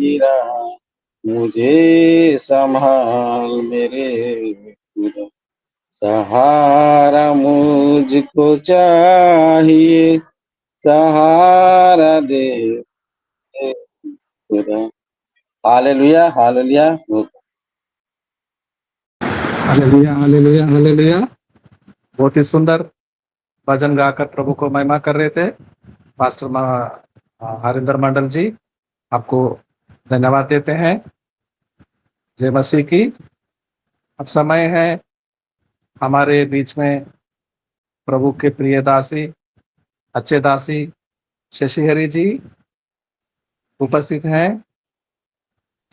गिरा, मुझे संभाल मेरे खुदा। सहारा मुझको चाहिए, सहारा दे दे खुदा। Hallelujah, hallelujah. Hallelujah, hallelujah, hallelujah. बहुत ही सुंदर भजन गाकर प्रभु को महिमा कर रहे थे पास्टर हरिंदर मंडल जी। आपको धन्यवाद देते हैं। जय मसीह की। अब समय है हमारे बीच में प्रभु के प्रिय दासी, अच्छे दासी शशि हरि जी उपस्थित हैं।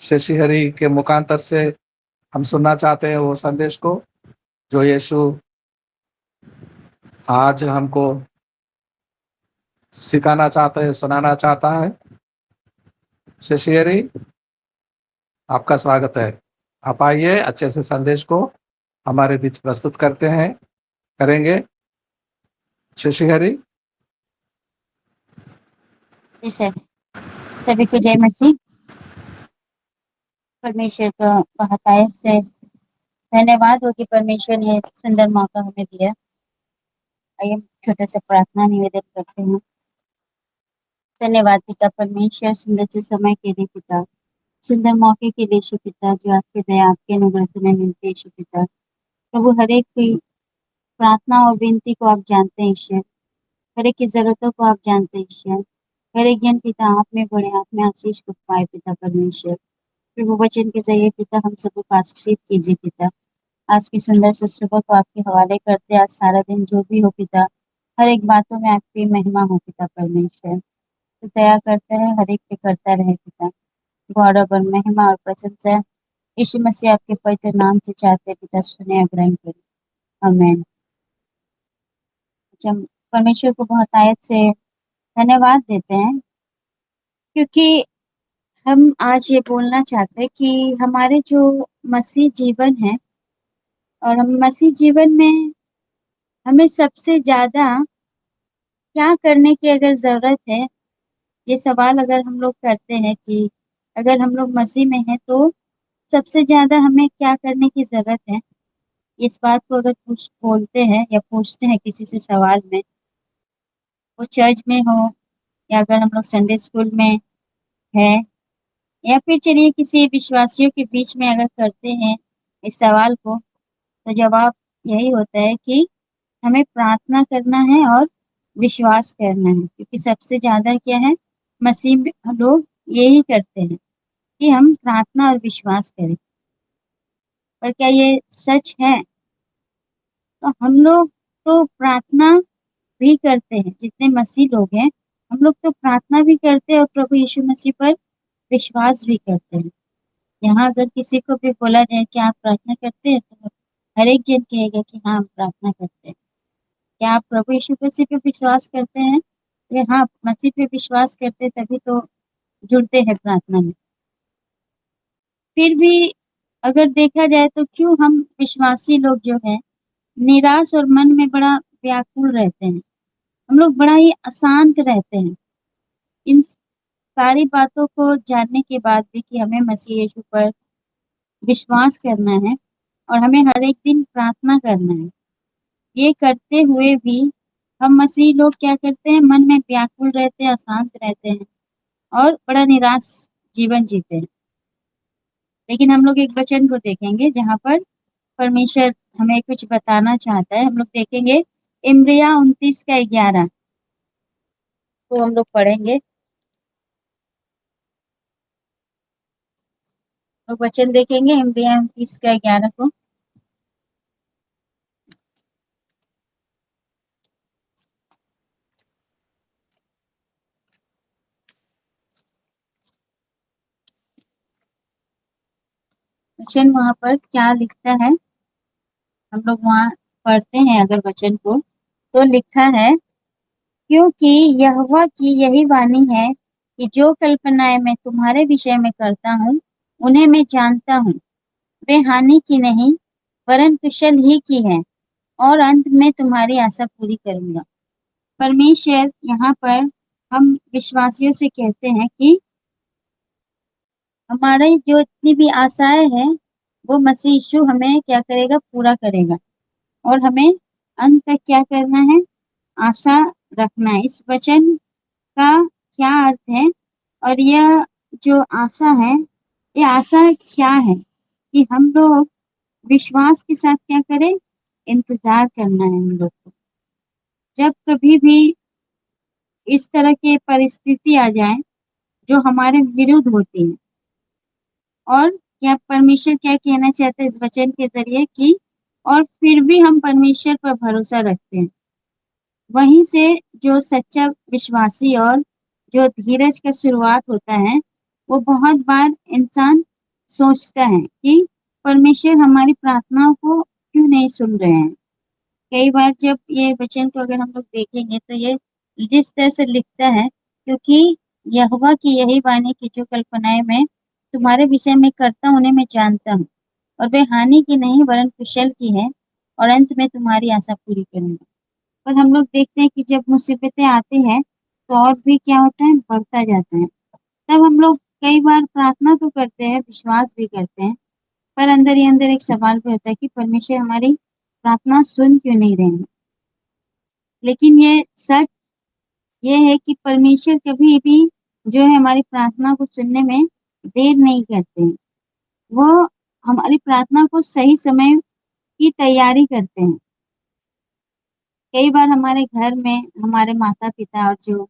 शशि हरि के मुखांतर से हम सुनना चाहते हैं वो संदेश को जो यीशु आज हमको सिखाना चाहता है, सुनाना चाहता है। शशि हरि, आपका स्वागत है। आप आइए, अच्छे से संदेश को हमारे बीच प्रस्तुत करेंगे। शशि हरि। जी सर, सभी को जय मसीह। परमेश्वर का बहुत आयत से धन्यवाद हो कि परमेश्वर ने सुंदर मौका हमें दिया। आइए छोटा सा प्रार्थना निवेदन करते हैं। धन्यवाद पिता परमेश्वर, सुंदर से समय के लिए पिता, सुंदर मौके के लिए यीशु पिता, जो आपके दया आपके अनुग्रह से हमें मिलते हैं यीशु पिता। प्रभु हर एक की प्रार्थना और विनती को आप जानते हैं ईश्वर, हर एक की जरूरतों को आप जानते हैं ईश्वर। हर एक जन पिता आप में बड़े, आप में आशीष को पाए पिता परमेश्वर। प्रभु वचन के जरिए पिता हम सबको आशीषित कीजिए पिता। आज की सुंदर से सुबह को आपके हवाले करते, आज सारा दिन जो भी हो पिता, हर एक बातों में आपकी महिमा हो पिता परमेश्वर। तो दया करते रहे, हर एक पे करता रहे पिता। गौरव और महिमा और प्रशंसा यीशु मसीह आपके पवित्र नाम से चाहते पिता, सुने और ग्रहण करें। आमीन। हम परमेश्वर को बहुत आयत से धन्यवाद देते हैं, क्योंकि हम आज ये बोलना चाहते हैं कि हमारे जो मसीह जीवन है, और हम मसीह जीवन में हमें सबसे ज्यादा क्या करने की अगर जरूरत है, ये सवाल अगर हम लोग करते हैं कि अगर हम लोग मसीह में हैं तो सबसे ज्यादा हमें क्या करने की जरूरत है, इस बात को अगर बोलते हैं या पूछते हैं किसी से सवाल में, वो चर्च में हो या अगर हम लोग संडे स्कूल में है, या फिर चलिए किसी विश्वासियों के बीच में अगर करते हैं इस सवाल को, तो जवाब यही होता है कि हमें प्रार्थना करना है और विश्वास करना है। क्योंकि सबसे ज्यादा क्या है, मसीह में हम लोग यही करते हैं कि हम प्रार्थना और विश्वास करें। पर क्या ये सच है? तो हम लोग तो प्रार्थना भी करते हैं, जितने मसीह लोग हैं हम लोग तो प्रार्थना भी करते हैं और प्रभु यीशु मसीह पर विश्वास भी करते हैं। यहाँ अगर किसी को भी बोला जाए कि आप प्रार्थना करते हैं, तो हर एक जन कहेगा कि हाँ हम प्रार्थना करते हैं। क्या आप प्रभु यीशु मसीह पे विश्वास करते हैं? ये हाँ, मसीह पे विश्वास करते हैं तभी तो जुड़ते हैं प्रार्थना में। फिर भी अगर देखा जाए तो क्यों हम विश्वासी लोग जो है निराश और मन में बड़ा व्याकुल रहते हैं, हम लोग बड़ा ही अशांत रहते हैं इन सारी बातों को जानने के बाद भी कि हमें मसीह यीशु पर विश्वास करना है और हमें हर एक दिन प्रार्थना करना है। ये करते हुए भी हम मसीह लोग क्या करते हैं, मन में व्याकुल रहते हैं, अशांत रहते हैं और बड़ा निराश जीवन जीते हैं। लेकिन हम लोग एक वचन को देखेंगे जहाँ पर परमेश्वर हमें कुछ बताना चाहता है। हम लोग देखेंगे इम्रिया 29:11 तो हम लोग पढ़ेंगे। लोग वचन देखेंगे इम्रिया 29:11 को। वचन वहां पर क्या लिखता है, हम लोग वहां पढ़ते हैं अगर वचन को, तो लिखा है, क्योंकि यहोवा की यही वाणी है कि जो कल्पनाएं मैं तुम्हारे विषय में करता हूँ उन्हें मैं जानता हूँ, वे हानि की नहीं वरन कुशल ही की है, और अंत में तुम्हारी आशा पूरी करूंगा। परमेश्वर यहाँ पर हम विश्वासियों से कहते हैं कि हमारी जो इतनी भी आशाएं हैं वो मसीह यीशु हमें क्या करेगा, पूरा करेगा। और हमें अंत तक क्या करना है, आशा रखना है। इस वचन का क्या अर्थ है, और यह जो आशा है, ये आशा क्या है कि हम लोग विश्वास के साथ क्या करें, इंतजार करना है हम लोग को। जब कभी भी इस तरह की परिस्थिति आ जाए जो हमारे विरुद्ध होती है, और क्या परमेश्वर क्या कहना चाहते हैं इस वचन के जरिए कि और फिर भी हम परमेश्वर पर भरोसा रखते हैं। वहीं से जो सच्चा विश्वासी और जो धीरज का शुरुआत होता है, वो बहुत बार इंसान सोचता है कि परमेश्वर हमारी प्रार्थनाओं को क्यों नहीं सुन रहे हैं। कई बार जब ये वचन को अगर हम लोग देखेंगे तो ये जिस तरह से लिखता है, क्योंकि यहोवा की यही वाणी की जो कल्पनाएं मैं तुम्हारे विषय में करता उन्हें मैं जानता हूँ, और वे हानि की नहीं वरन कुशल की है, और अंत में तुम्हारी आशा पूरी करूंगा। पर हम लोग देखते हैं कि जब मुसीबतें आती हैं तो और भी क्या होता है, बढ़ता जाता है। तब हम लोग कई बार प्रार्थना तो करते हैं, विश्वास भी करते हैं, पर अंदर ही अंदर एक सवाल भी होता है कि परमेश्वर हमारी प्रार्थना सुन क्यों नहीं रहे हैं। लेकिन ये सच ये है कि परमेश्वर कभी भी जो है हमारी प्रार्थना को सुनने में देर नहीं करते हैं। वो हमारी प्रार्थना को सही समय की तैयारी करते हैं। कई बार हमारे घर में हमारे माता पिता और जो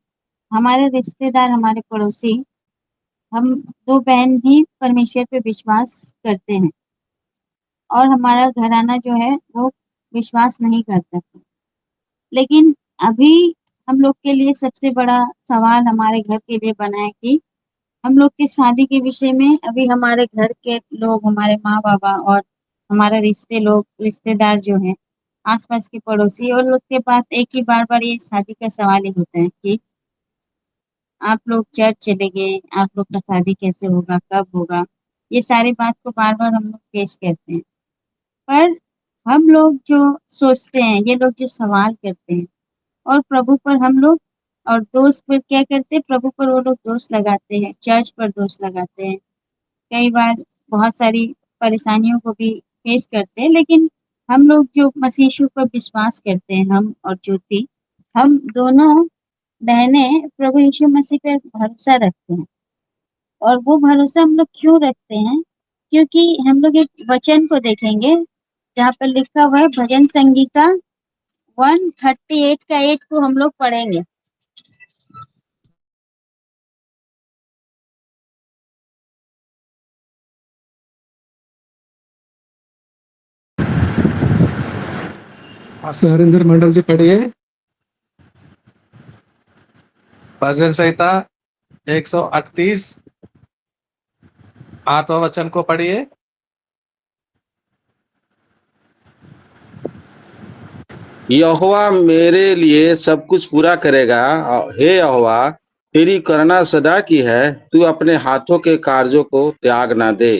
हमारे रिश्तेदार, हमारे पड़ोसी, हम दो बहन ही परमेश्वर पे विश्वास करते हैं, और हमारा घराना जो है वो विश्वास नहीं करता था। लेकिन अभी हम लोग के लिए सबसे बड़ा सवाल हमारे घर के लिए बना है कि हम लोग की शादी के विषय में अभी हमारे घर के लोग, हमारे माँ बाबा और हमारे रिश्तेदार जो हैं, आसपास के पड़ोसी, और लोग के पास एक ही बार ये शादी का सवाल ही होता है कि आप लोग चर्च चले गए, आप लोग का शादी कैसे होगा, कब होगा। ये सारी बात को बार बार हम लोग पेश करते हैं। पर हम लोग जो सोचते हैं, ये लोग जो सवाल करते हैं, और प्रभु पर हम लोग और दोस्त पर क्या करते हैं, प्रभु पर वो लोग दोष लगाते हैं, चर्च पर दोष लगाते हैं। कई बार बहुत सारी परेशानियों को भी फेस करते हैं। लेकिन हम लोग जो मसीह यीशु पर विश्वास करते हैं, हम और ज्योति, हम दोनों बहनें प्रभु यीशु मसीह पर भरोसा रखते हैं। और वो भरोसा हम लोग क्यों रखते हैं, क्योंकि हम लोग एक वचन को देखेंगे जहाँ पर लिखा हुआ है, भजन संगीता 138 का 8 को हम लोग पढ़ेंगे। पास्टर हरिंदर मंडल जी पढ़िए भजन संहिता 138 आठवां वचन को पढ़िए। यहोवा मेरे लिए सब कुछ पूरा करेगा। हे यहोवा, तेरी करुणा सदा की है, तू अपने हाथों के कार्यों को त्याग ना दे।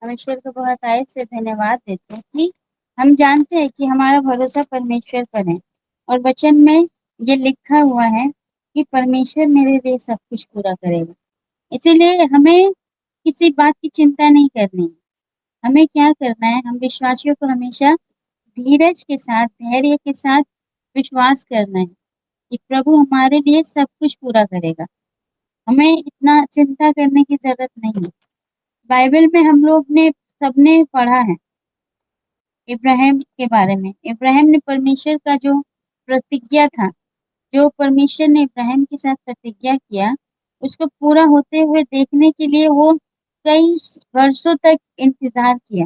हम ईश्वर को बहुत आयत से धन्यवाद देते हैं कि हम जानते हैं कि हमारा भरोसा परमेश्वर पर है, और वचन में ये लिखा हुआ है कि परमेश्वर मेरे लिए सब कुछ पूरा करेगा। इसीलिए हमें किसी बात की चिंता नहीं करनी है। हमें क्या करना है, हम विश्वासियों को हमेशा धीरज के साथ, धैर्य के साथ विश्वास करना है कि प्रभु हमारे लिए सब कुछ पूरा करेगा। हमें इतना चिंता करने की जरूरत नहीं है। बाइबल में हम लोग ने सबने पढ़ा है इब्राहिम के बारे में। इब्राहिम ने परमेश्वर का जो प्रतिज्ञा था, जो परमेश्वर ने इब्राहिम के साथ प्रतिज्ञा किया, उसको पूरा होते हुए देखने के लिए वो कई वर्षों तक इंतजार किया।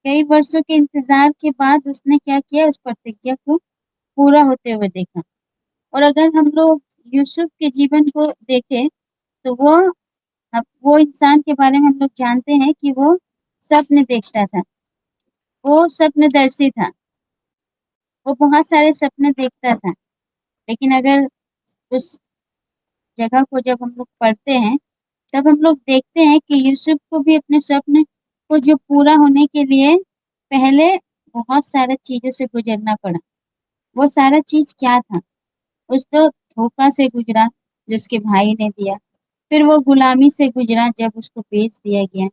कई वर्षों के इंतजार के बाद उसने क्या किया, उस प्रतिज्ञा को पूरा होते हुए देखा। और अगर हम लोग यूसुफ के जीवन को देखें तो वो इंसान के बारे में हम लोग जानते हैं कि वो स्वप्न देखता था, वो स्वप्नदर्शी था, वो बहुत सारे सपने देखता था। लेकिन अगर उस जगह को जब हम लोग पढ़ते हैं, तब हम लोग देखते हैं कि यूसुफ को भी अपने स्वप्न को जो पूरा होने के लिए पहले बहुत सारे चीजों से गुजरना पड़ा। वो सारा चीज क्या था, उस तो धोखा से गुजरा जो उसके भाई ने दिया। फिर वो गुलामी से गुजरा जब उसको बेच दिया गया।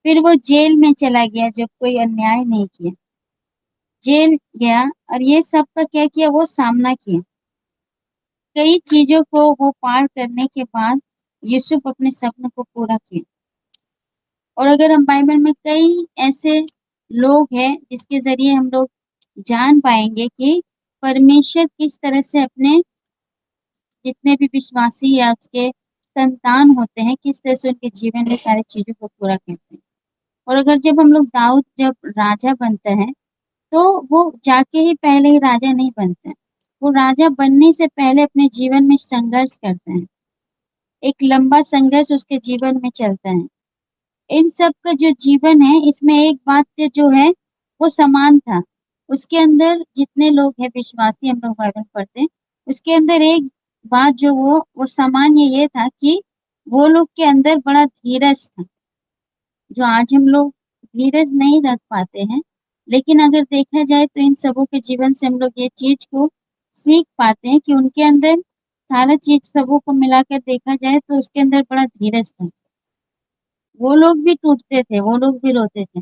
फिर वो जेल में चला गया जब कोई अन्याय नहीं किया, जेल गया और ये सब का क्या किया, वो सामना किया। कई चीजों को वो पार करने के बाद यूसुफ अपने सपने को पूरा किया। और अगर हम बाइबल में कई ऐसे लोग हैं जिसके जरिए हम लोग जान पाएंगे कि परमेश्वर किस तरह से अपने जितने भी विश्वासी या उसके संतान होते हैं, किस तरह से उनके जीवन में सारी चीजों को पूरा करते हैं। और अगर जब हम लोग दाऊद जब राजा बनता है तो वो जाके ही पहले ही राजा नहीं बनते हैं, वो राजा बनने से पहले अपने जीवन में संघर्ष करते हैं। एक लंबा संघर्ष उसके जीवन में चलता है। इन सब का जो जीवन है इसमें एक बात जो है वो समान था। उसके अंदर जितने लोग हैं विश्वासी, हम लोग बाइबल पढ़ते हैं, उसके अंदर एक बात जो वो सामान्य ये था कि वो लोग के अंदर बड़ा धीरज था, जो आज हम लोग धीरज नहीं रख पाते हैं। लेकिन अगर देखा जाए तो इन सबों के जीवन से हम लोग ये चीज को सीख पाते हैं कि उनके अंदर सारा चीज सबों को मिलाकर देखा जाए तो उसके अंदर बड़ा धीरज था। वो लोग भी टूटते थे, वो लोग भी रोते थे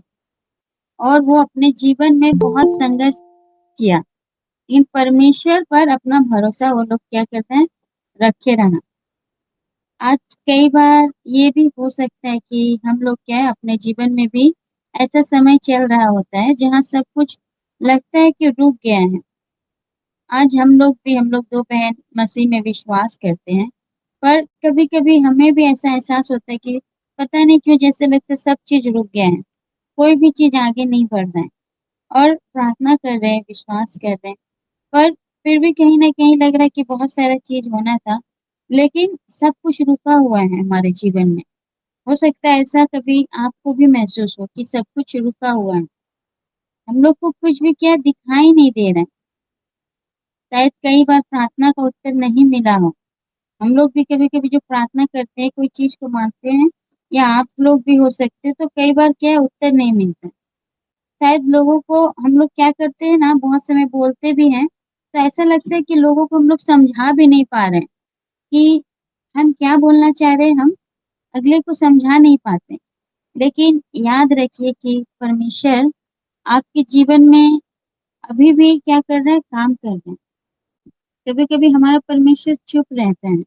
और वो अपने जीवन में बहुत संघर्ष किया। इन परमेश्वर पर अपना भरोसा वो लोग क्या करते हैं, रखे रहना। आज कई बार ये भी हो सकता है कि हम लोग क्या है अपने जीवन में भी ऐसा समय चल रहा होता है जहाँ सब कुछ लगता है कि रुक गया है। आज हम लोग दो बहन मसीह में विश्वास करते हैं, पर कभी कभी हमें भी ऐसा एहसास होता है कि पता नहीं क्यों जैसे लगता है सब चीज रुक गया है, कोई भी चीज आगे नहीं बढ़ रहा है। और प्रार्थना कर रहे हैं, विश्वास कर रहे हैं, पर फिर भी कहीं ना कहीं लग रहा है कि बहुत सारा चीज होना था, लेकिन सब कुछ रुका हुआ है हमारे जीवन में। हो सकता है ऐसा कभी आपको भी महसूस हो कि सब कुछ रुका हुआ है, हम लोग को कुछ भी क्या दिखाई नहीं दे रहा है। शायद कई बार प्रार्थना का उत्तर नहीं मिला हो। हम लोग भी कभी कभी जो प्रार्थना करते हैं, कोई चीज को मांगते हैं, या आप लोग भी हो सकते हैं, तो कई बार क्या है उत्तर नहीं मिलता। शायद लोगों को हम लोग क्या करते हैं ना, बहुत समय बोलते भी हैं तो ऐसा लगता है कि लोगों को हम लोग समझा भी नहीं पा रहे हैं कि हम क्या बोलना चाह रहे हैं, हम अगले को समझा नहीं पाते। लेकिन याद रखिए कि परमेश्वर आपके जीवन में अभी भी क्या कर रहा है, काम कर रहे हैं। कभी कभी हमारा परमेश्वर चुप रहता है।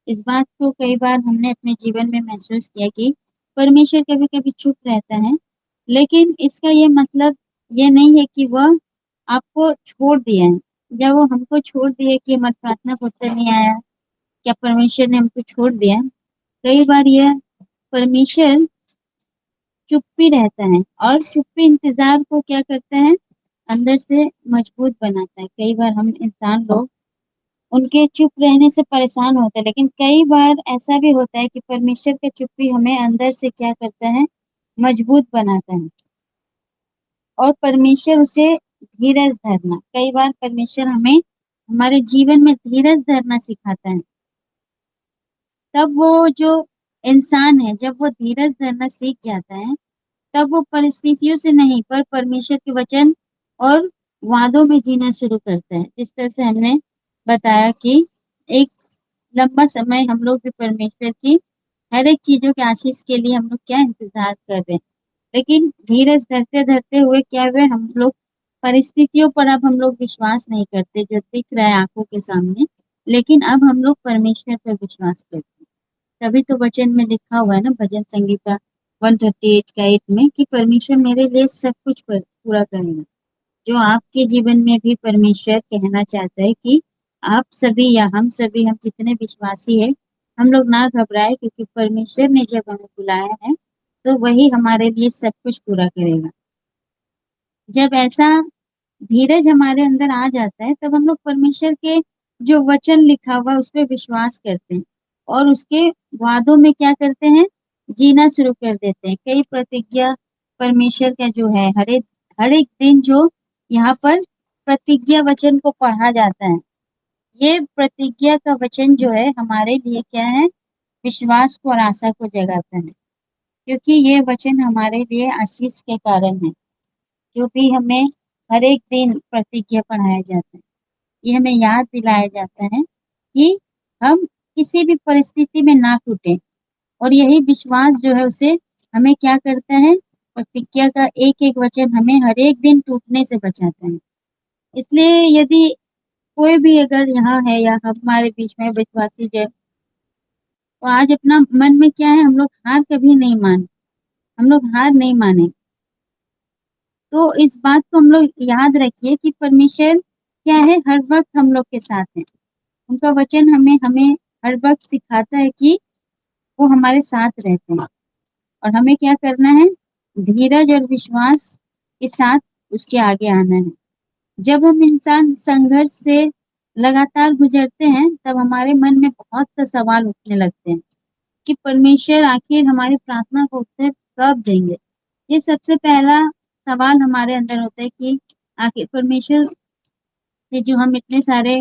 इस बात को कई बार हमने अपने जीवन में महसूस किया कि परमेश्वर कभी कभी चुप रहता है, लेकिन इसका ये मतलब ये नहीं है कि वह आपको छोड़ दिया है, या वो हमको छोड़ दिया कि हमारी प्रार्थना को उत्तर नहीं आया, क्या परमेश्वर ने हमको छोड़ दिया। कई बार यह परमेश्वर चुप्पी रहता है और चुप्पी इंतजार को क्या करता है, अंदर से मजबूत बनाता है। कई बार हम इंसान लोग उनके चुप रहने से परेशान होते हैं, लेकिन कई बार ऐसा भी होता है कि परमेश्वर का चुप्पी हमें अंदर से क्या करता है, मजबूत बनाता है। और परमेश्वर उसे धीरज धरना, कई बार परमेश्वर हमें हमारे जीवन में धीरज धरना सिखाता है। तब वो जो इंसान है जब वो धीरज धरना सीख जाता है, तब वो परिस्थितियों से नहीं पर परमेश्वर के वचन और वादों में जीना शुरू करता है। जिस तरह से हमने बताया कि एक लंबा समय हम लोग भी परमेश्वर की हर एक चीजों के आशीष के लिए हम लोग क्या इंतजार कर रहे हैं, लेकिन धीरज धरते धरते हुए क्या हुए, हम लोग परिस्थितियों पर अब हम लोग विश्वास नहीं करते जो दिख रहा है आंखों के सामने, लेकिन अब हम लोग परमेश्वर पर विश्वास करते हैं। तभी तो वचन में लिखा हुआ है ना, भजन संगीता 138 का 8 में, कि परमेश्वर मेरे लिए सब कुछ पूरा करेगा। जो आपके जीवन में भी परमेश्वर कहना चाहता है कि आप सभी या हम सभी, हम जितने विश्वासी हैं, हम लोग ना घबराए, क्योंकि परमेश्वर ने जब हमें बुलाया है तो वही हमारे लिए सब कुछ पूरा करेगा। जब ऐसा धीरज हमारे अंदर आ जाता है तब हम लोग परमेश्वर के जो वचन लिखा हुआ है उस पर विश्वास करते हैं और उसके वादों में क्या करते हैं, जीना शुरू कर देते हैं। कई प्रतिज्ञा परमेश्वर का जो है, हर एक दिन जो यहाँ पर प्रतिज्ञा वचन को पढ़ा जाता है, ये प्रतिज्ञा का वचन जो है हमारे लिए क्या है, विश्वास को और आशा को जगाता है। क्योंकि ये वचन हमारे लिए आशीष के कारण है, जो भी हमें हर एक दिन प्रतिज्ञा पढ़ाया जाता है। ये हमें याद दिलाया जाता है कि हम किसी भी परिस्थिति में ना टूटे, और यही विश्वास जो है उसे हमें क्या करता है, प्रतिज्ञा का एक एक वचन हमें हर एक दिन टूटने से बचाता है। इसलिए यदि कोई भी अगर यहाँ है या हमारे बीच में विश्वासी जन, तो आज अपना मन में क्या है, हम लोग हार कभी नहीं मान, हम लोग हार नहीं माने। तो इस बात को हम लोग याद रखिए कि परमेश्वर क्या है, हर वक्त हम लोग के साथ है। उनका वचन हमें हमें हर वक्त सिखाता है कि वो हमारे साथ रहते हैं और हमें क्या करना है, धीरज और विश्वास के साथ उसके आगे आना है। जब हम इंसान संघर्ष से लगातार गुजरते हैं, तब हमारे मन में बहुत से सवाल उठने लगते हैं कि परमेश्वर आखिर हमारी प्रार्थना को उत्तर कब देंगे। ये सबसे पहला सवाल हमारे अंदर होता है कि आखिर परमेश्वर से जो हम इतने सारे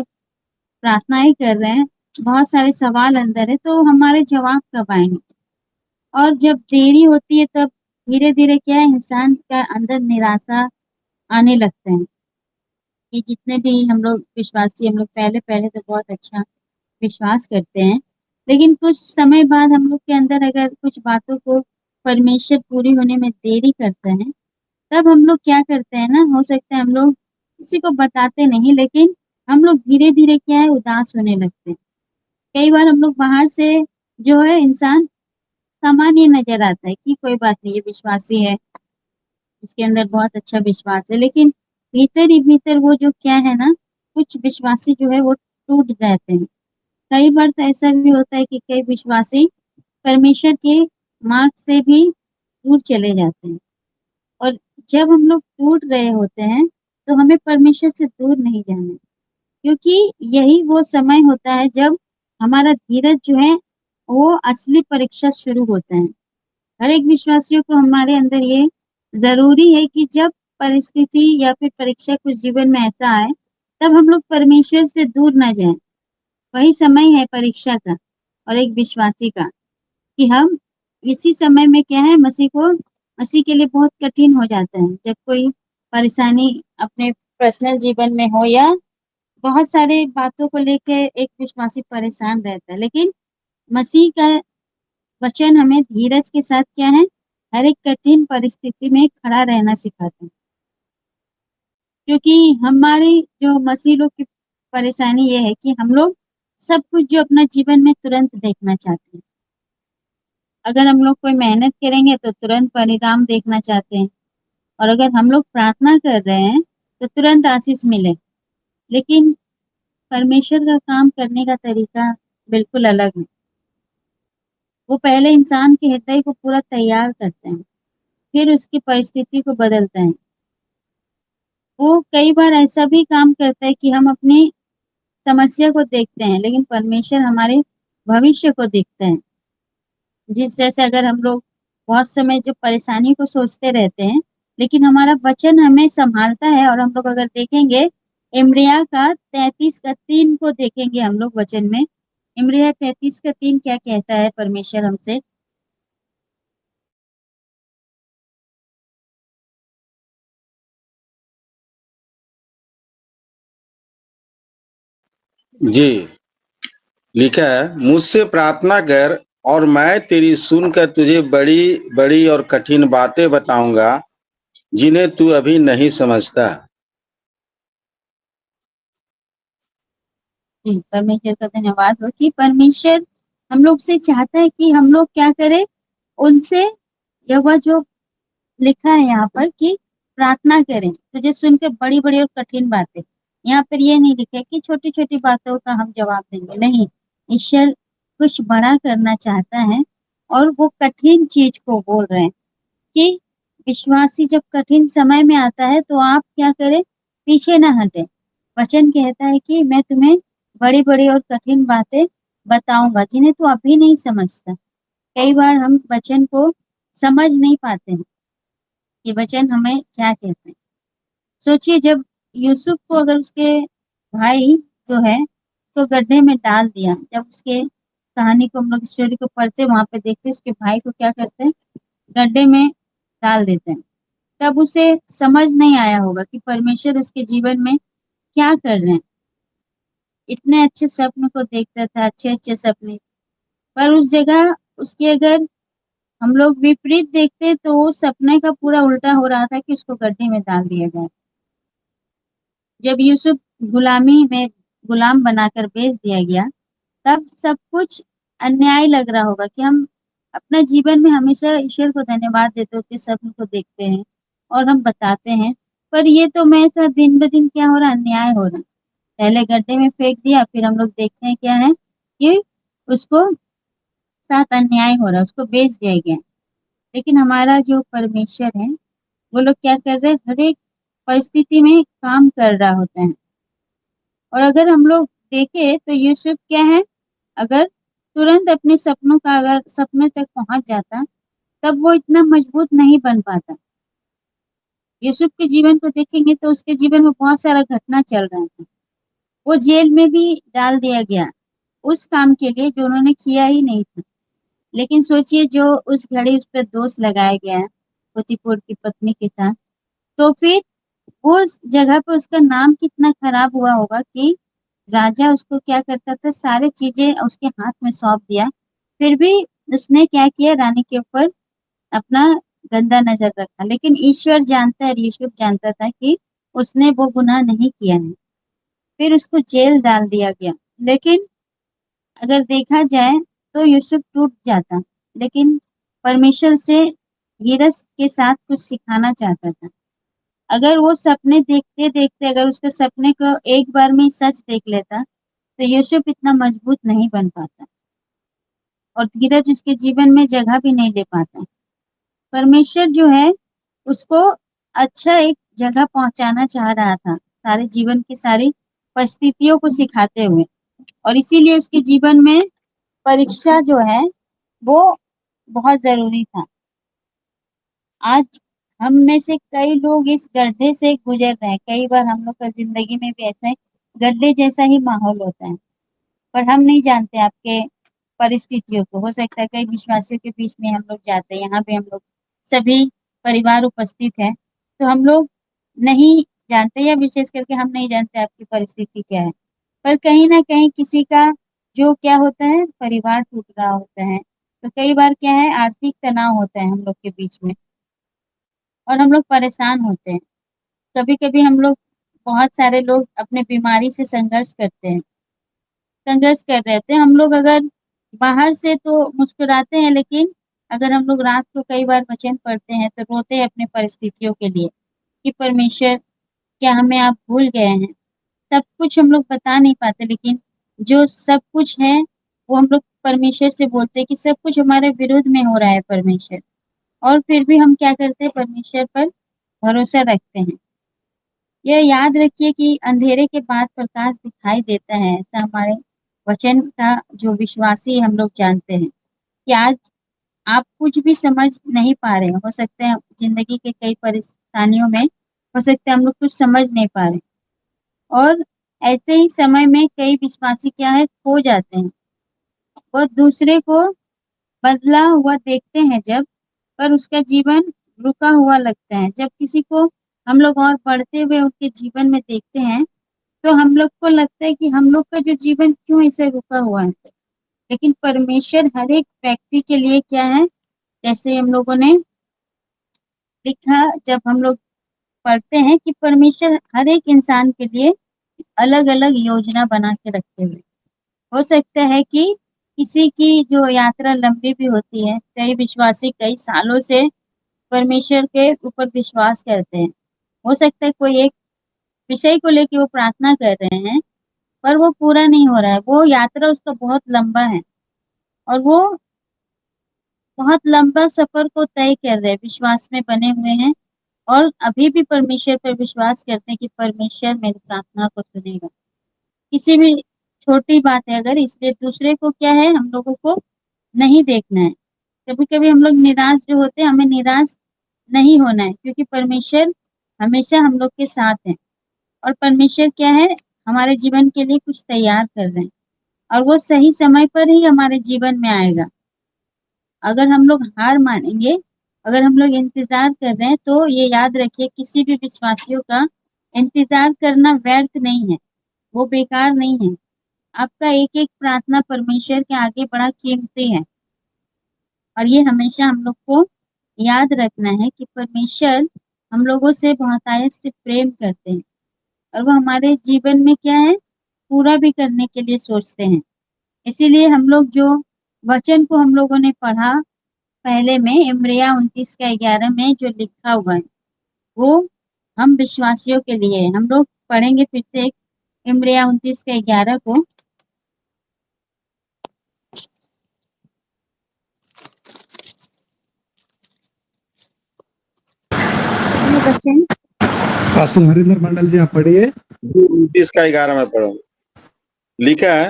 प्रार्थनाएं कर रहे हैं, बहुत सारे सवाल अंदर है, तो हमारे जवाब कब आएंगे। और जब देरी होती है, तब धीरे धीरे क्या है, इंसान का अंदर निराशा आने लगता है कि जितने भी हम लोग विश्वासी, हम लोग पहले पहले तो बहुत अच्छा विश्वास करते हैं, लेकिन कुछ समय बाद हम लोग के अंदर अगर कुछ बातों को परमेश्वर पूरी होने में देरी करते हैं, तब हम लोग क्या करते हैं ना, हो सकता है हम लोग किसी को बताते नहीं, लेकिन हम लोग धीरे धीरे क्या है, उदास होने लगते हैं। कई बार हम लोग बाहर से जो है इंसान सामान्य नजर आता है कि कोई बात नहीं, ये विश्वासी है, इसके अंदर बहुत अच्छा विश्वास है, लेकिन भीतर ही भीतर वो जो क्या है ना, कुछ विश्वासी जो है वो टूट जाते हैं। कई बार तो ऐसा भी होता है कि कई विश्वासी परमेश्वर के मार्ग से भी दूर चले जाते हैं। और जब हम लोग टूट रहे होते हैं, तो हमें परमेश्वर से दूर नहीं जाना है, क्योंकि यही वो समय होता है जब हमारा धीरज जो है वो असली परीक्षा शुरू होता है। हर एक विश्वासियों को हमारे अंदर ये जरूरी है कि जब परिस्थिति या फिर परीक्षा कुछ जीवन में ऐसा आए, तब हम लोग परमेश्वर से दूर ना जाएं। वही समय है परीक्षा का और एक विश्वासी का, कि हम इसी समय में क्या है, मसीह के लिए बहुत कठिन हो जाता है जब कोई परेशानी अपने पर्सनल जीवन में हो या बहुत सारे बातों को लेके एक विश्वासी परेशान रहता है। लेकिन मसीह का वचन हमें धीरज के साथ क्या है, हर एक कठिन परिस्थिति में खड़ा रहना सिखाता है। क्योंकि हमारी जो मसीह लोग की परेशानी ये है कि हम लोग सब कुछ जो अपना जीवन में तुरंत देखना चाहते हैं। अगर हम लोग कोई मेहनत करेंगे तो तुरंत परिणाम देखना चाहते हैं, और अगर हम लोग प्रार्थना कर रहे हैं तो तुरंत आशीष मिले। लेकिन परमेश्वर का काम करने का तरीका बिल्कुल अलग है। वो पहले इंसान के हृदय को पूरा तैयार करते हैं, फिर उसकी परिस्थिति को बदलते हैं। वो कई बार ऐसा भी काम करता है कि हम अपनी समस्या को देखते हैं, लेकिन परमेश्वर हमारे भविष्य को देखते हैं। जिस जैसे अगर हम लोग बहुत समय जो परेशानी को सोचते रहते हैं, लेकिन हमारा वचन हमें संभालता है। और हम लोग अगर देखेंगे इम्रिया का 33:3 को देखेंगे हम लोग वचन में, इम्रिया 33:3 क्या कहता है परमेश्वर हमसे। जी, लिखा है, मुझसे प्रार्थना कर और मैं तेरी सुनकर तुझे बड़ी बड़ी और कठिन बातें बताऊंगा जिन्हें तू अभी नहीं समझता। जी, परमेश्वर का धन्यवाद हो कि परमेश्वर हम लोग से चाहता है कि हम लोग क्या करें, उनसे यह जो लिखा है यहाँ पर कि प्रार्थना करें तुझे सुनकर बड़ी बड़ी और कठिन बातें। यहाँ पर ये नहीं लिखा है कि छोटी छोटी बातों का हम जवाब देंगे, नहीं। ईश्वर कुछ बड़ा करना चाहता है और वो कठिन चीज को बोल रहे हैं कि विश्वासी जब कठिन समय में आता है तो आप क्या करें, पीछे ना हटे। वचन कहता है कि मैं तुम्हें बड़ी बड़ी और कठिन बातें बताऊंगा जिन्हें तू अभी नहीं समझता। कई बार हम वचन को समझ नहीं पाते हैं कि वचन हमें क्या कहते हैं। सोचिए, जब यूसुफ को अगर उसके भाई जो है तो गड्ढे में डाल दिया, जब उसके कहानी को हम लोग स्टोरी को पढ़ते वहां पे देखते उसके भाई को क्या करते हैं, गड्ढे में डाल देते हैं। तब उसे समझ नहीं आया होगा कि परमेश्वर उसके जीवन में क्या कर रहे हैं। इतने अच्छे स्वप्न को देखता था, अच्छे अच्छे सपने, पर उस जगह उसकी अगर हम लोग विपरीत देखते तो वो सपने का पूरा उल्टा हो रहा था कि उसको गड्ढे में डाल दिया जाए। जब यूसुफ गुलामी में गुलाम बनाकर बेच दिया गया, तब सब कुछ अन्याय लग रहा होगा कि हम अपने जीवन में हमेशा ईश्वर को धन्यवाद देते, उसके सपन को देखते हैं और हम बताते हैं, पर ये तो मेरे साथ दिन ब दिन क्या हो रहा है, अन्याय हो रहा है। पहले गड्ढे में फेंक दिया, फिर हम लोग देखते हैं क्या है कि उसको साथ अन्याय हो रहा है, उसको बेच दिया गया। लेकिन हमारा जो परमेश्वर है, वो लोग क्या कर रहे हैं, हर एक परिस्थिति में काम कर रहा होता है। और अगर हम लोग देखें तो यूसुफ क्या है, अगर तुरंत अपने सपनों का अगर सपने तक पहुंच जाता, तब वो इतना मजबूत नहीं बन पाता। यूसुफ के जीवन को देखेंगे तो उसके जीवन में बहुत सारा घटना चल रहा था। वो जेल में भी डाल दिया गया उस काम के लिए जो उन्होंने किया ही नहीं था। लेकिन सोचिए, जो उस घड़ी उस पर दोष लगाया गया है पोतीपोर की पत्नी के साथ, तो फिर वो उस जगह पे उसका नाम कितना खराब हुआ होगा कि राजा उसको क्या करता था, सारी चीजें उसके हाथ में सौंप दिया, फिर भी उसने क्या किया, रानी के ऊपर अपना गंदा नजर रखा। लेकिन ईश्वर जानता है, यूसुफ जानता था कि उसने वो गुनाह नहीं किया है। फिर उसको जेल डाल दिया गया। लेकिन अगर देखा जाए तो यूसुफ टूट जाता, लेकिन परमेश्वर से गिरस के साथ कुछ सिखाना चाहता था। अगर वो सपने देखते देखते अगर उसके सपने को एक बार में ही सच देख लेता, तो यूसुफ इतना मजबूत नहीं बन पाता और धीरज उसके जीवन में जगह भी नहीं ले पाता। परमेश्वर जो है, उसको अच्छा एक जगह पहुंचाना चाह रहा था, सारे जीवन की सारी परिस्थितियों को सिखाते हुए। और इसीलिए उसके जीवन में परीक्षा जो है वो बहुत जरूरी था। आज हम में से कई लोग इस गड्ढे से गुजर रहे हैं। कई बार हम लोग का जिंदगी में भी ऐसा है, गड्ढे जैसा ही माहौल होता है, पर हम नहीं जानते आपके परिस्थितियों को। हो सकता है कई विश्वासियों के बीच में हम लोग जाते हैं, यहाँ पे हम लोग सभी परिवार उपस्थित है, तो हम लोग नहीं जानते, या विशेष करके हम नहीं जानते आपकी परिस्थिति क्या है। पर कहीं ना कहीं किसी का जो क्या होता है, परिवार टूट रहा होता है, तो कई बार क्या है, आर्थिक तनाव होता है हम लोग के बीच में और हम लोग परेशान होते हैं। कभी कभी हम लोग, बहुत सारे लोग अपने बीमारी से संघर्ष करते हैं, संघर्ष कर रहे थे हम लोग। अगर बाहर से तो मुस्कुराते हैं, लेकिन अगर हम लोग रात को कई बार वचन पढ़ते हैं तो रोते हैं अपने परिस्थितियों के लिए कि परमेश्वर, क्या हमें आप भूल गए हैं। सब कुछ हम लोग बता नहीं पाते, लेकिन जो सब कुछ है वो हम लोग परमेश्वर से बोलते हैं कि सब कुछ हमारे विरुद्ध में हो रहा है परमेश्वर, और फिर भी हम क्या करते हैं, परमेश्वर पर भरोसा रखते हैं। यह याद रखिए कि अंधेरे के बाद प्रकाश दिखाई देता है, ऐसा हमारे वचन का जो विश्वासी हम लोग जानते हैं कि आज आप कुछ भी समझ नहीं पा रहे हैं। हो सकता है जिंदगी के कई परेशानियों में, हो सकता है हम लोग कुछ समझ नहीं पा रहे, और ऐसे ही समय में कई विश्वासी क्या है, खो जाते हैं। वो दूसरे को बदला हुआ देखते हैं जब, पर उसका जीवन रुका हुआ लगता है। जब किसी को हम लोग और बढ़ते हुए उसके जीवन में देखते हैं, तो हम लोग को लगता है कि हम लोग का जो जीवन क्यों ऐसे रुका हुआ है। लेकिन परमेश्वर हर एक व्यक्ति के लिए क्या है, जैसे हम लोगों ने लिखा, जब हम लोग पढ़ते हैं कि परमेश्वर हर एक इंसान के लिए अलग अलग योजना बना के रखे हुए। हो सकता है कि किसी की जो यात्रा लंबी भी होती है, कई विश्वासी कई सालों से परमेश्वर के ऊपर विश्वास करते हैं। हो सकता है कोई एक विषय को लेकर वो प्रार्थना कर रहे हैं, पर वो पूरा नहीं हो रहा है, वो यात्रा उसका बहुत लंबा है, और वो बहुत लंबा सफर को तय कर रहे हैं, विश्वास में बने हुए हैं, और अभी भी परमेश्वर पर विश्वास करते हैं कि परमेश्वर मेरी प्रार्थना को सुनेगा। किसी भी छोटी बात है अगर, इसलिए दूसरे को क्या है, हम लोगों को नहीं देखना है। कभी कभी हम लोग निराश जो होते हैं, हमें निराश नहीं होना है, क्योंकि परमेश्वर हमेशा हम लोग के साथ है, और परमेश्वर क्या है, हमारे जीवन के लिए कुछ तैयार कर रहे हैं, और वो सही समय पर ही हमारे जीवन में आएगा। अगर हम लोग हार मानेंगे, अगर हम लोग इंतजार कर रहे हैं, तो ये याद रखिए, किसी भी विश्वासियों का इंतजार करना व्यर्थ नहीं है, वो बेकार नहीं है। आपका एक एक प्रार्थना परमेश्वर के आगे बड़ा कीमती है। और ये हमेशा हम लोग को याद रखना है कि परमेश्वर हम लोगों से बहुतायत से प्रेम करते हैं और वो हमारे जीवन में क्या है, पूरा भी करने के लिए सोचते हैं। इसीलिए हम लोग जो वचन को हम लोगों ने पढ़ा पहले में, इब्रिया 29:11 में जो लिखा हुआ है, वो हम विश्वासियों के लिए है। हम लोग पढ़ेंगे फिर से इब्रिया 29:11 को। ये वचन पास्टर हरिंदर मंडल जी आप पढ़िए। 29:11 में पढ़ो। लिखा है,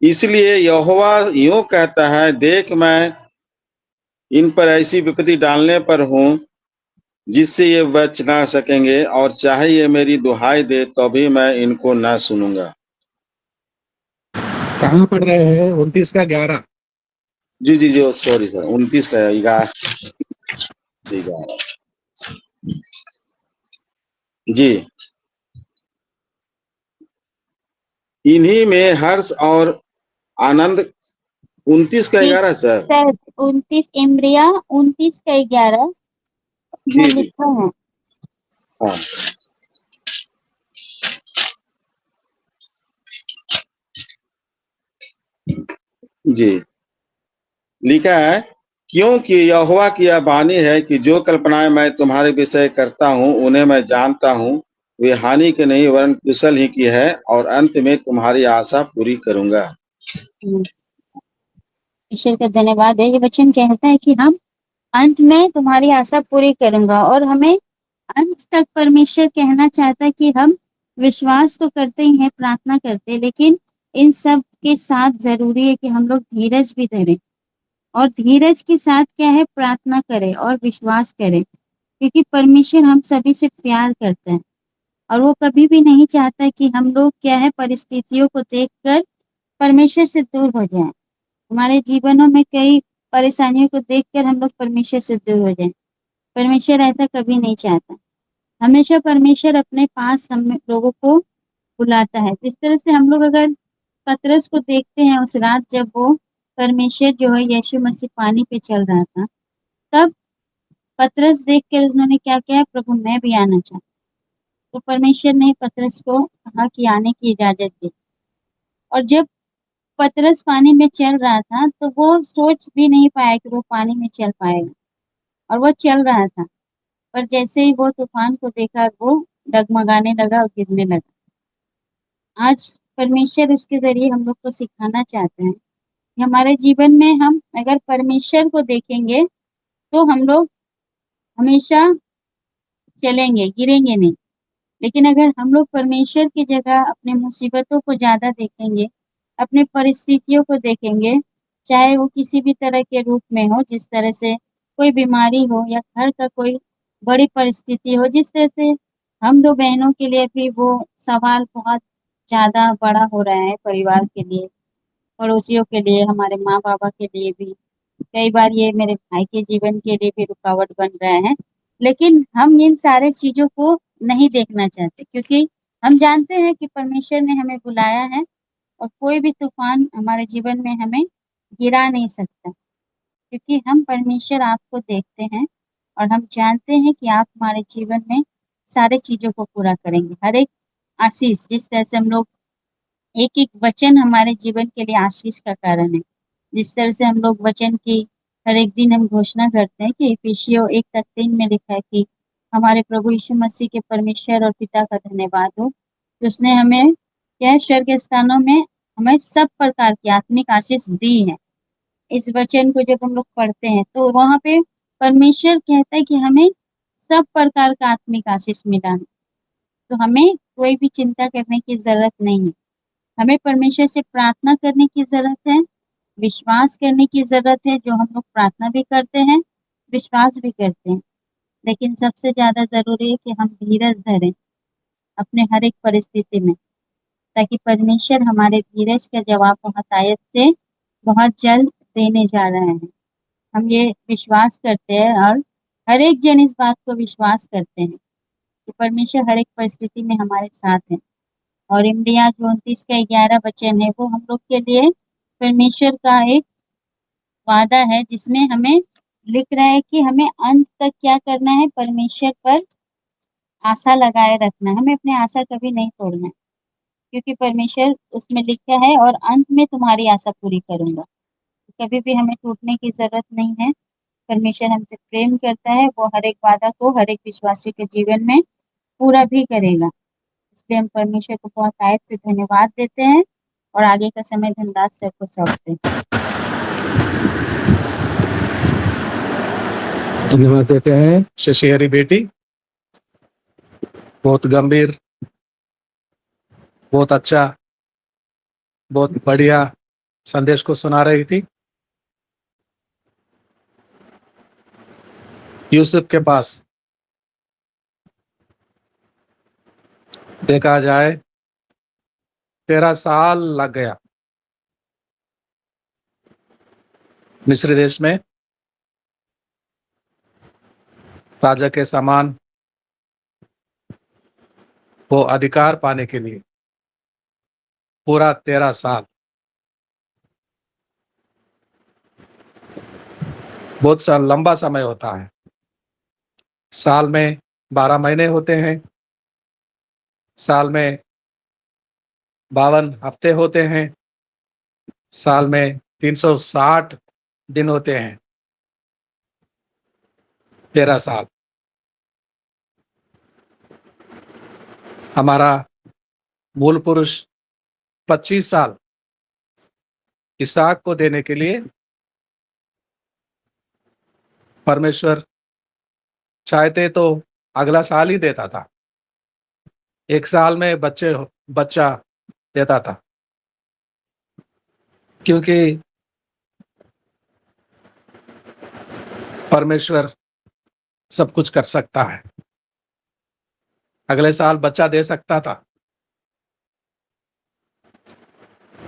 इसलिए यहोवा यूं कहता है, देख मैं इन पर ऐसी विपत्ति डालने पर हूँ जिससे ये बच ना सकेंगे, और चाहे ये मेरी दुहाई दे तो भी मैं इनको ना सुनूंगा। कहाँ पढ़ रहे हैं? 29:11। जी जी जी, सॉरी सर, 29:11 जी। इन्हीं में हर्ष और आनंद। 29:11 सर। 29 इब्रिया 29:11 में जी जी, लिखा है। हाँ जी। लिखा है, क्योंकि यहोवा की यह वाणी है कि जो कल्पनाएं मैं तुम्हारे विषय करता हूँ उन्हें मैं जानता हूँ, वे हानि के नहीं वरन कुशल ही की है, और अंत में तुम्हारी आशा पूरी करूंगा। ईश्वर का धन्यवाद है। ये वचन कहता है कि हम अंत में तुम्हारी आशा पूरी करूंगा, और हमें अंत तक परमेश्वर कहना चाहता है कि हम विश्वास तो करते ही हैं, प्रार्थना करते हैं, लेकिन इन सब के साथ जरूरी है कि हम लोग धीरज भी धरें, और धीरज के साथ क्या है, प्रार्थना करें और विश्वास करें, क्योंकि परमेश्वर हम सभी से प्यार करता है और वो कभी भी नहीं चाहता कि हम लोग क्या है, परिस्थितियों को देखकर परमेश्वर से दूर हो जाएं। हमारे जीवनों में कई परेशानियों को देखकर हम लोग परमेश्वर से दूर हो जाएं। परमेश्वर ऐसा कभी नहीं चाहता। हमेशा परमेश्वर अपने पास हम लोगों को बुलाता है। जिस तरह से हम लोग अगर पतरस को देखते हैं, उस रात जब वो परमेश्वर जो है यीशु मसीह पानी पे चल रहा था, तब पतरस देख कर उन्होंने क्या किया, प्रभु मैं भी आना चाहता। तो परमेश्वर ने पतरस को कहा कि आने की इजाजत दी, और जब पतरस पानी में चल रहा था तो वो सोच भी नहीं पाया कि वो पानी में चल पाएगा, और वो चल रहा था। पर जैसे ही वो तूफान को देखा, वो डगमगाने लगा और गिरने लगा। आज परमेश्वर उसके जरिए हम लोग को सिखाना चाहते हैं कि हमारे जीवन में हम अगर परमेश्वर को देखेंगे तो हम लोग हमेशा चलेंगे, गिरेंगे नहीं। लेकिन अगर हम लोग परमेश्वर की जगह अपने मुसीबतों को ज्यादा देखेंगे, अपने परिस्थितियों को देखेंगे, चाहे वो किसी भी तरह के रूप में हो, जिस तरह से कोई बीमारी हो या घर का कोई बड़ी परिस्थिति हो, जिस तरह से हम दो बहनों के लिए भी वो सवाल बहुत ज्यादा बड़ा हो रहा है, परिवार के लिए, पड़ोसियों के लिए, हमारे माँ बाबा के लिए भी, कई बार ये मेरे भाई के जीवन के लिए भी रुकावट बन रहा है। लेकिन हम इन सारे चीजों को नहीं देखना चाहते, क्योंकि हम जानते हैं कि परमेश्वर ने हमें बुलाया है और कोई भी तूफान हमारे जीवन में हमें गिरा नहीं सकता, क्योंकि हम परमेश्वर आपको देखते हैं और हम जानते हैं कि आप हमारे जीवन में सारे चीजों को पूरा करेंगे। हर एक आशीष, जिस तरह से हम लोग एक एक वचन हमारे जीवन के लिए आशीष का कारण है, जिस तरह से हम लोग वचन की हर एक दिन हम घोषणा करते हैं कि इफिसियों 1:3 में लिखा है कि हमारे प्रभु यीशु मसीह के परमेश्वर और पिता का धन्यवाद हो कि उसने हमें क्या है, स्वर्ग स्थानों में हमें सब प्रकार की आत्मिक आशीष दी है। इस वचन को जब हम लोग पढ़ते हैं तो वहां पे परमेश्वर कहता है कि हमें सब प्रकार का आत्मिक आशीष मिला है। तो हमें कोई भी चिंता करने की जरूरत नहीं है। हमें परमेश्वर से प्रार्थना करने की जरूरत है, विश्वास करने की जरूरत है, जो हम लोग प्रार्थना भी करते हैं, विश्वास भी करते हैं। लेकिन सबसे ज्यादा जरूरी है कि हम धीरज धरें अपने हर एक परिस्थिति में, ताकि परमेश्वर हमारे धीरज का जवाब बहुत आयत से बहुत जल्द देने जा रहे हैं। हम ये विश्वास करते हैं, और हर एक जन इस बात को विश्वास करते हैं कि परमेश्वर हर एक परिस्थिति में हमारे साथ है। और इब्रिया जो 29:11 वचन है, वो हम लोग के लिए परमेश्वर का एक वादा है जिसमें हमें लिख रहा है कि हमें अंत तक क्या करना है, परमेश्वर पर आशा लगाए रखना है। हमें अपने आशा कभी नहीं तोड़ना है, क्योंकि परमेश्वर उसमें लिखा है और अंत में तुम्हारी आशा पूरी करूंगा। कभी भी हमें टूटने की जरूरत नहीं है। परमेश्वर हमसे प्रेम करता है, वो हर एक वादा को हर एक विश्वासी के जीवन में पूरा भी करेगा। इसलिए हम परमेश्वर को बहुत आयत से धन्यवाद देते हैं और आगे का समय धनदास सर को सौंपते हैं। धन्यवाद देते हैं शशि हरी बेटी, बहुत गंभीर, बहुत अच्छा, बहुत बढ़िया संदेश को सुना रही थी। यूसुफ के पास देखा जाए 13 साल लग गया मिस्र देश में राजा के समान वो अधिकार पाने के लिए। पूरा 13 साल बहुत सा लंबा समय होता है। साल में 12 महीने होते हैं, साल में 52 हफ्ते होते हैं, साल में 360 दिन होते हैं। 13 साल हमारा मूल पुरुष 25 साल इसहाक को देने के लिए परमेश्वर चाहते तो अगला साल ही देता था, एक साल में बच्चा देता था, क्योंकि परमेश्वर सब कुछ कर सकता है। अगले साल बच्चा दे सकता था,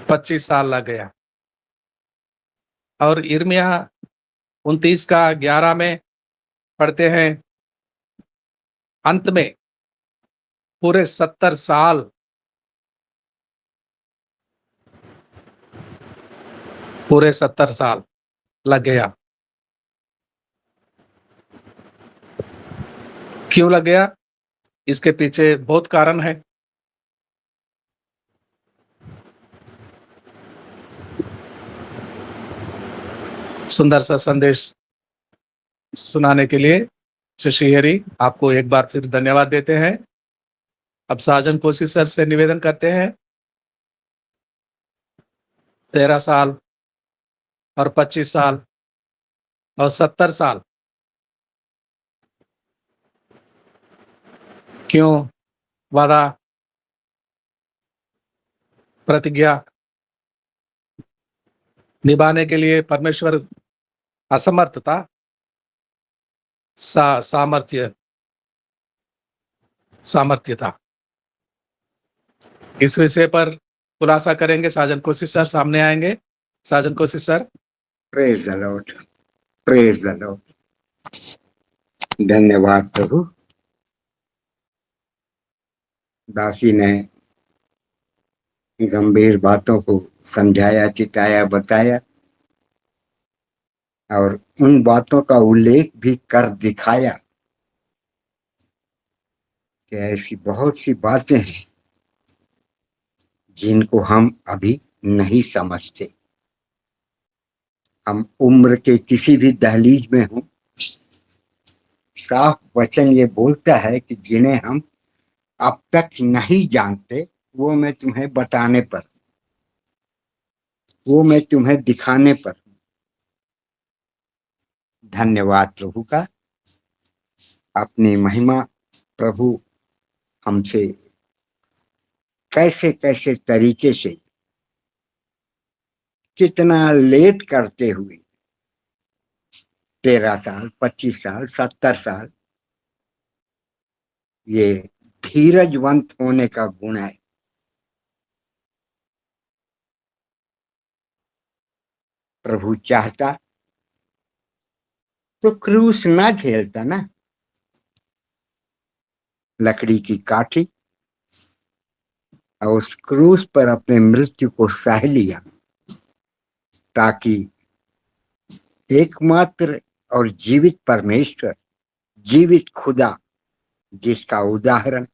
25 साल लग गया। और यिर्मयाह 29 का 11 में पढ़ते हैं, अंत में पूरे 70 साल लग गया। क्यों लग गया? इसके पीछे बहुत कारण है। सुंदर सा संदेश सुनाने के लिए शशि हरी आपको एक बार फिर धन्यवाद देते हैं। अब साजन कोशिश सर से निवेदन करते हैं, 13 साल और 25 साल और 70 साल क्यों वादा प्रतिज्ञा निभाने के लिए परमेश्वर असमर्थ था? सामर्थ्य था। इस विषय पर खुलासा करेंगे। साजन कोशिश सर सामने आएंगे। साजन कोशिश sir. Praise the Lord, praise the Lord. धन्यवाद प्रभु। दासी ने गंभीर बातों को समझाया, चिताया, बताया और उन बातों का उल्लेख भी कर दिखाया कि ऐसी बहुत सी बातें हैं जिनको हम अभी नहीं समझते। हम उम्र के किसी भी दहलीज में हों, साफ वचन ये बोलता है कि जिन्हें हम अब तक नहीं जानते वो मैं तुम्हें बताने पर, वो मैं तुम्हें दिखाने पर। धन्यवाद प्रभु का। अपनी महिमा प्रभु हमसे कैसे कैसे तरीके से, कितना लेट करते हुए 13 साल, 25 साल, 70 साल, ये धीरजवंत होने का गुण है। प्रभु चाहता तो क्रूस ना झेलता ना, लकड़ी की काठी और उस क्रूस पर अपने मृत्यु को सह लिया ताकि एकमात्र और जीवित परमेश्वर, जीवित खुदा, जिसका उदाहरण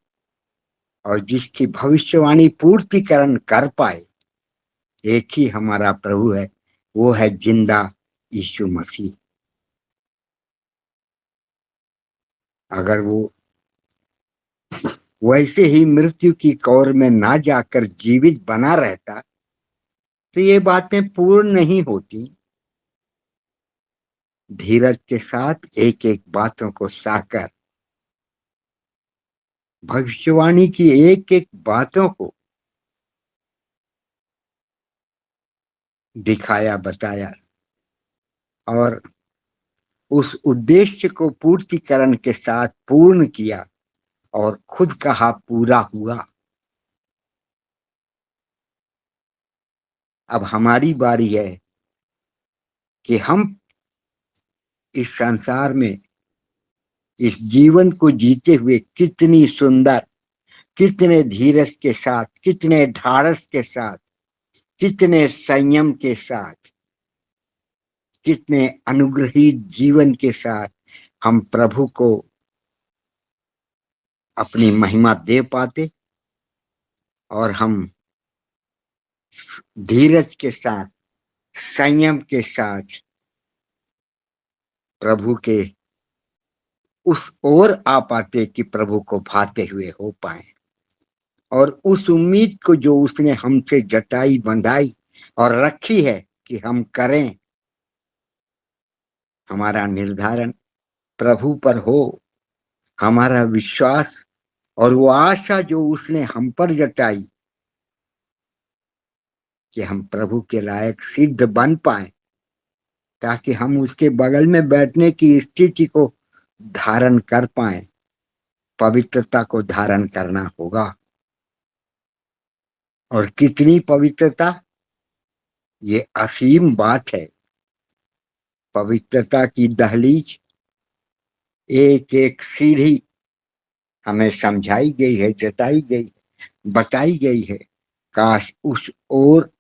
और जिसकी भविष्यवाणी पूर्तिकरण कर पाए, एक ही हमारा प्रभु है, वो है जिंदा यीशु मसीह। अगर वो वैसे ही मृत्यु की कौर में ना जाकर जीवित बना रहता तो ये बातें पूर्ण नहीं होती। धीरज के साथ एक एक बातों को सहकर, भविष्यवाणी की एक एक बातों को दिखाया, बताया और उस उद्देश्य को पूर्तिकरण के साथ पूर्ण किया और खुद कहा पूरा हुआ। अब हमारी बारी है कि हम इस संसार में इस जीवन को जीते हुए कितनी सुंदर, कितने धीरज के साथ, कितने ढाढ़स के साथ, कितने संयम के साथ, कितने अनुग्रहित जीवन के साथ हम प्रभु को अपनी महिमा दे पाते और हम धीरज के साथ, संयम के साथ प्रभु के उस ओर आ पाते कि प्रभु को भाते हुए हो पाए और उस उम्मीद को जो उसने हमसे जताई, बंधाई और रखी है कि हम करें, हमारा निर्धारण प्रभु पर हो, हमारा विश्वास और वो आशा जो उसने हम पर जताई कि हम प्रभु के लायक सिद्ध बन पाए, ताकि हम उसके बगल में बैठने की स्थिति को धारण कर पाए। पवित्रता को धारण करना होगा। और कितनी पवित्रता, ये असीम बात है। पवित्रता की दहलीज, एक एक सीढ़ी हमें समझाई गई है, जताई गई, बताई गई है। काश उस ओर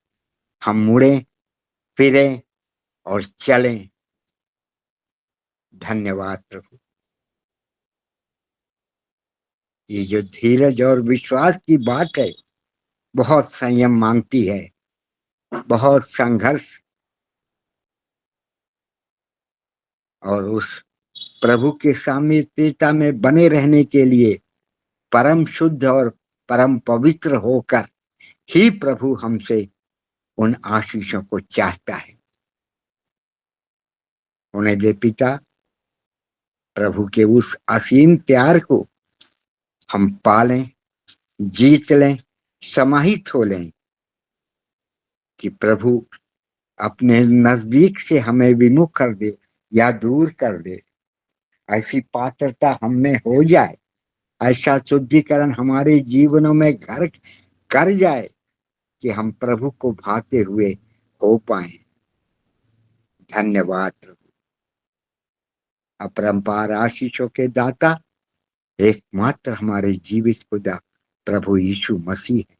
हम मुड़े, फिरें और चलें। धन्यवाद प्रभु। ये जो धीरज और विश्वास की बात है, बहुत संयम मांगती है, बहुत संघर्ष, और उस प्रभु के सामीप्यता में बने रहने के लिए परम शुद्ध और परम पवित्र होकर ही प्रभु हमसे उन आशीषों को चाहता है। उन्हें दे पिता, प्रभु के उस असीम प्यार को हम पालें, जीत लें, समाहित हो लें कि प्रभु अपने नजदीक से हमें विमुख कर दे या दूर कर दे। ऐसी पात्रता हम में हो जाए, ऐसा शुद्धिकरण हमारे जीवनों में घर कर जाए कि हम प्रभु को भाते हुए हो पाए। धन्यवाद प्रभु। अपरंपार आशीषों के दाता एकमात्र हमारे जीवित खुदा प्रभु यीशु मसीह है।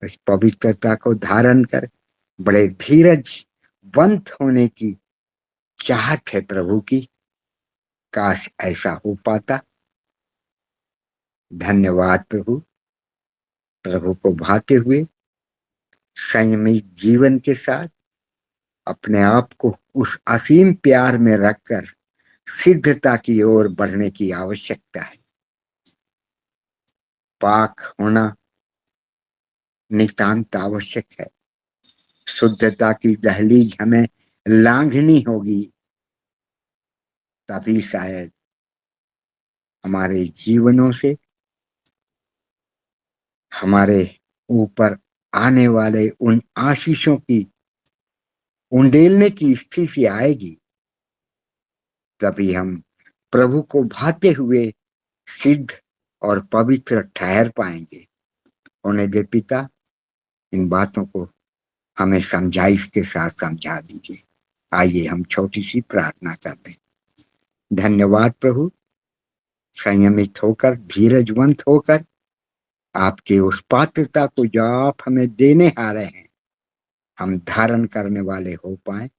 इस पवित्रता को धारण कर बड़े धीरजवंत होने की चाहत है प्रभु की। काश ऐसा हो पाता। धन्यवाद प्रभु। प्रभु को भाते हुए संयमित जीवन के साथ अपने आप को उस असीम प्यार में रखकर सिद्धता की ओर बढ़ने की आवश्यकता है। पाक होना नितांत आवश्यक है। शुद्धता की दहलीज हमें लांघनी होगी, तभी शायद हमारे जीवनों से हमारे ऊपर आने वाले उन आशीषों की उंडेलने की स्थिति आएगी। तभी हम प्रभु को भाते हुए सिद्ध और पवित्र ठहर पाएंगे। उन्हें दे पिता, इन बातों को हमें समझाइश के साथ समझा दीजिए। आइए हम छोटी सी प्रार्थना करते हैं। धन्यवाद प्रभु। संयमित होकर, धीरजवंत होकर आपके उस पात्रता को जो आप हमें देने आ रहे हैं, हम धारण करने वाले हो पाए।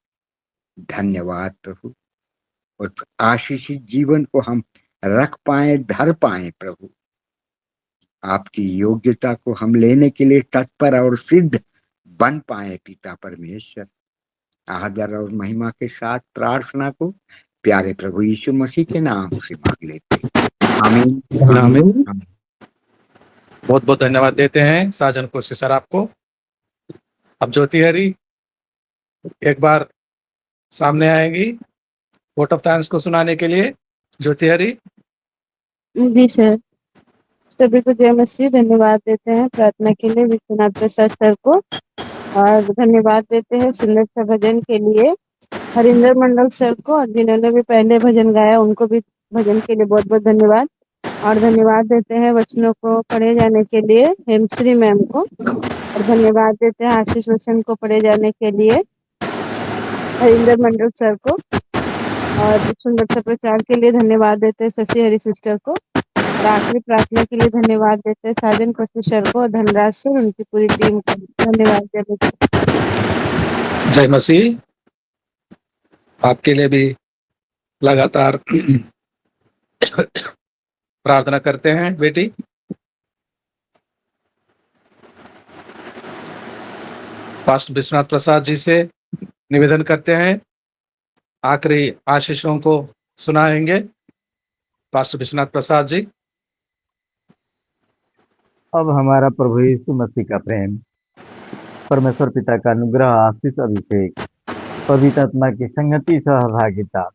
धन्यवाद प्रभु। उस आशीषित जीवन को हम रख पाए, धर पाए प्रभु। आपकी योग्यता को हम लेने के लिए तत्पर और सिद्ध बन पाए पिता परमेश्वर। आदर और महिमा के साथ प्रार्थना को प्यारे प्रभु यीशु मसीह के नाम से मांग लेते हैं। आमीन आमीन। बहुत बहुत धन्यवाद देते हैं साजन कोसी सर आपको। अब ज्योति हरी एक बार सामने आएंगी वोट ऑफ थैंक्स को सुनाने के लिए। ज्योति हरी। जी सर, सभी को जय मसीह। धन्यवाद देते हैं प्रार्थना के लिए विश्वनाथ प्रसाद सर को, और धन्यवाद देते हैं सुंदर सा भजन के लिए हरिंदर मंडल सर को, और जिन्होंने भी पहले भजन गाया उनको भी भजन के लिए बहुत बहुत धन्यवाद। और धन्यवाद देते हैं वचनों को पढ़े जाने के लिए हेमश्री मैम को, और धन्यवाद देते हैं आशीष वचन को पढ़े जाने के लिए हरिंदर मंडल सर को, और सुंदर सा प्रचार के लिए धन्यवाद देते हैं शशि हरी सिस्टर को, और आखिरी प्रार्थना के लिए धन्यवाद देते हैं साजन कोसी सर को और धनराज सर, उनकी पूरी टीम को धन्यवाद देते हैं। जय मसीह। आपके लिए भी लगातार प्रार्थना करते हैं बेटी। पास्टर विश्वनाथ प्रसाद जी से निवेदन करते हैं, आखिरी आशीषों को सुनाएंगे पास्टर विश्वनाथ प्रसाद जी। अब हमारा प्रभु यीशु मसीह का प्रेम, परमेश्वर पिता का अनुग्रह, आशीष, अभिषेक, पवित्र आत्मा की संगति, सहभागिता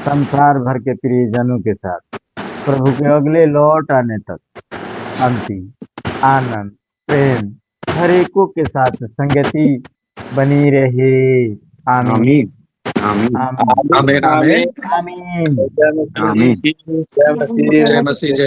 संसार भर के प्रियजनों के साथ प्रभु के अगले लौट आने तक शांति, आनंद, प्रेम हर एको के साथ संगति बनी रहे। आमीन आमीन आमीन आमीन आमीन आमीन। जय मसीह। जय मसीह। जय